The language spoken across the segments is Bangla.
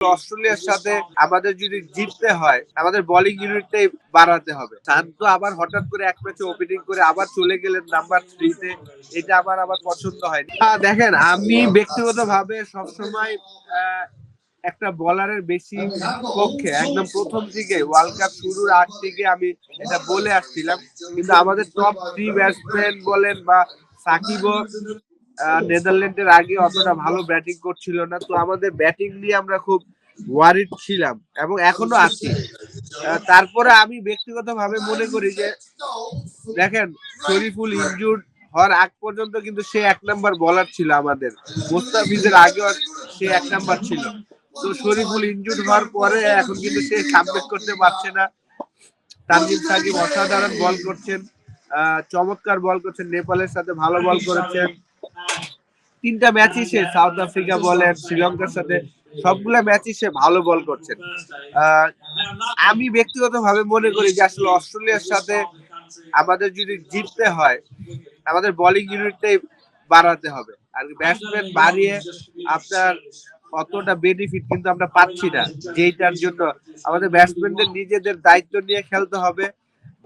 অস্ট্রেলিয়ার সাথে আমাদের যদি জিততে হয় আমাদের বোলিং ইউনিটটাই বাড়াতে হবে। শান্ত আবার হঠাৎ করে এক ম্যাচে ওপেনিং করে আবার চলে গেলেন নাম্বার 3 তে, এটা আবার পছন্দ হয়নি। দেখেন, আমি ব্যক্তিগতভাবে সবসময় একটা বলারের বেশি পক্ষে একদম প্রথম থেকে ওয়ার্ল্ড কাপ শুরুর আগ থেকে আমি এটা বলে আসছিলাম। কিন্তু আমাদের টপ 3 ব্যাটসম্যান বলেন বা সাকিবও নেদারল্যান্ডের আগে অতটা ভালো ব্যাটিং করছিল না, তো আমাদের ব্যাটিং নিয়ে আমরা খুব ওয়ারিড ছিলাম এবং এখনো আছি। তারপরে আমি ব্যক্তিগতভাবে মনে করি যে দেখেন, শরীফুল ইনজুর্ড হওয়ার আগ পর্যন্ত কিন্তু সে 1 নাম্বার বোলার ছিল আমাদের। মুস্তাফিজের আগেও সে 1 নাম্বার ছিল। তো শরীফুল ইনজুর্ড হওয়ার পরে এখন কিন্তু সে কামব্যাক করতে পারছে না। তানজিম সাকিব অসাধারণ বল করছেন, চমৎকার বল করছেন, নেপালের সাথে ভালো বল করেছেন। 3টা ম্যাচই সে, সাউথ আফ্রিকা বলেন, শ্রীলঙ্কার সাথে সবগুলা ম্যাচই সে ভালো বল করছেন। আমি ব্যক্তিগতভাবে মনে করি যে আসলে অস্ট্রেলিয়ার সাথে আমাদের যদি জিততে হয় আমাদের বোলিং ইউনিটটাই বাড়াতে হবে। আর ব্যাটসম্যান বাড়িয়ে আপনার অতটা বেনিফিট কিন্তু আমরা পাচ্ছি না, যেটার জন্য আমাদের ব্যাটসম্যানদের নিজেদের দায়িত্ব নিয়ে খেলতে হবে।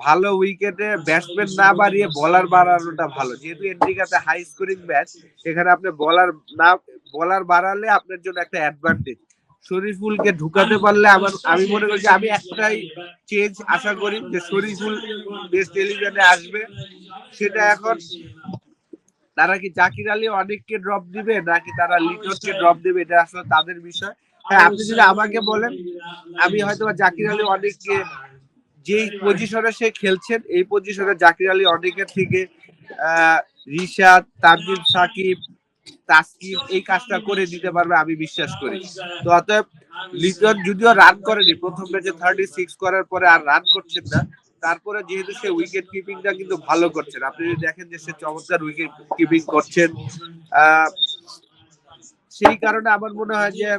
ভালো উইকেটে ব্যাটসম্যান না বাড়িয়ে বলার বাড়ানোটা ভালো, যেহেতু আমেরিকাতে হাই স্কোরিং ম্যাচ, এখানে আপনি বলার বাড়ালে আপনার জন্য একটা অ্যাডভান্টেজ। শরীফুলকে ঢুকাতে পারলে আমি মনে করি যে আমি একটাই চেঞ্জ আশা করি যে শরীফুল টেস্ট ইলেভেনে আসবে। সেটা এখন তারা কি জাকির আলী অনেককে ড্রপ দিবে নাকি তারা লিটনকে ড্রপ দিবে, এটা আসলে তাদের বিষয়। হ্যাঁ, আপনি যদি আমাকে বলেন, আমি হয়তো জাকির আলী অনেককে যেই পজিশনে সে খেলছেন এই পজিশনে জাকির আলী অনেকের থেকে রিশাদ, তানজিম সাকিব, তাসকিন এই কাজটা করে দিতে পারবে আমি বিশ্বাস করি। তো অতএব লিটন যদিও রান করেনি প্রথম ম্যাচে, 36 করার পরে আর রান করছেন না, তারপরে যেহেতু সে উইকেট কিপিংটা কিন্তু ভালো করছেন, আপনি যদি দেখেন যে সে চমৎকার উইকেট কিপিং করছেন, সেই কারণে আমার মনে হয় যে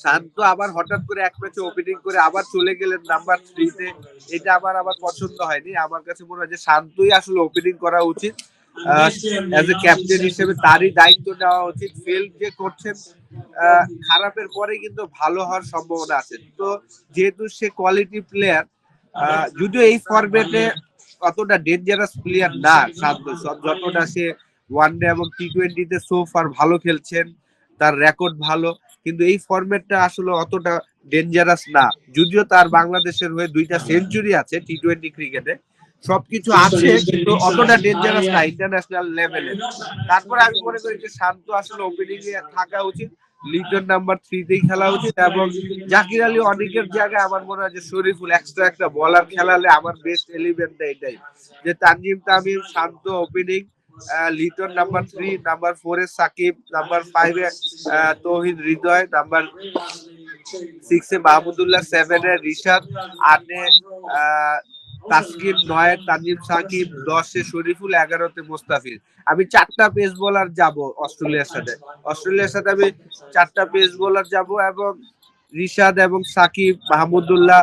শান্ত আবার হঠাৎ করে এক ম্যাচে ওপেনিং করে আবার চলে গেলেন নাম্বার 3 তে, এটা আবার পছন্দ হয়নি। আমার কাছে মনে হয় যে শান্তই আসলে ওপেনিং করা উচিত। অ্যাজ এ ক্যাপ্টেন হিসেবে তারই দায়িত্ব নেওয়া উচিত। ফেল যে করছেন, খারাপের পরে কিন্তু ভালো হওয়ার সম্ভাবনা আছে। তো যেহেতু সে কোয়ালিটি প্লেয়ার, যদিও এই ফরম্যাটে অতটা ডেঞ্জারাস প্লেয়ার না শান্ত, যতটা সে ওয়ানডে এবং টি-20 তে সো ফার ভালো খেলছেন, তার রেকর্ড ভালো, কিন্তু এই ফরম্যাটটা আসলে অতটা ডেঞ্জারাস না। যদিও তার বাংলাদেশের হয়ে 2টা সেঞ্চুরি আছে টি-20 ক্রিকেটে, সবকিছু আছে, কিন্তু অতটা ডেঞ্জারাস না ইন্টারন্যাশনাল লেভেলে। তারপরে আমি মনে করি যে শান্ত আসলে ওপেনিং এ থাকা উচিত, লিটন নাম্বার 3 তেই খেলা উচিত, এবং জাকির আলী অনেকের জায়গায় আমার মনে হয় যে শরীফুল এক্সট্রা একটা বলার খেলালে আমার বেস্ট 11টা এটাই, যে তানজিম তামিম, শান্ত ওপেনিং, লিটন নাম্বার 3, নাম্বার 4 এ সাকিব, নাম্বার 5 এ তৌহিদ হৃদয়, নাম্বার 6 এ মাহমুদুল্লাহ, 7 এ রিশাদ, 8 এ তাসকিন, 9 এ তানজিম সাকিব, 10 এ শরীফুল, 11 তে মুস্তাফিজ। আমি 4টা পেস বোলার যাব অস্ট্রেলিয়ার সাথে আমি 4টা পেস বোলার যাব, এবং রিশাদ এবং সাকিব, মাহমুদুল্লাহ,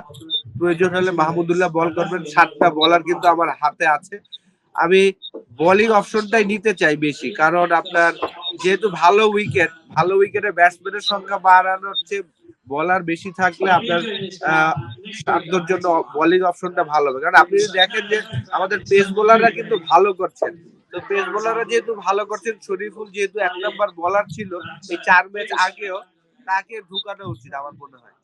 প্রয়োজন হলে মাহমুদুল্লাহ বল করবেন। 7টা বলার কিন্তু আমার হাতে আছে। আমি বোলিং অপশনটাই নিতে চাই বেশি, কারণ আপনার যেহেতু ভালো উইকেটে ব্যাটসম্যানের সংখ্যা বাড়ানোর চেয়ে বলার বেশি থাকলে আপনার শান্তর জন্য বোলিং অপশনটা ভালো হবে। কারণ আপনি যদি দেখেন যে আমাদের পেস বোলাররা কিন্তু ভালো করছেন, তো পেস বোলাররা যেহেতু ভালো করছেন, শরীফুল যেহেতু 1 নাম্বার বোলার ছিল এই 4 ম্যাচ আগেও, তাকে ঢুকানো উচিত আমার মনে হয়।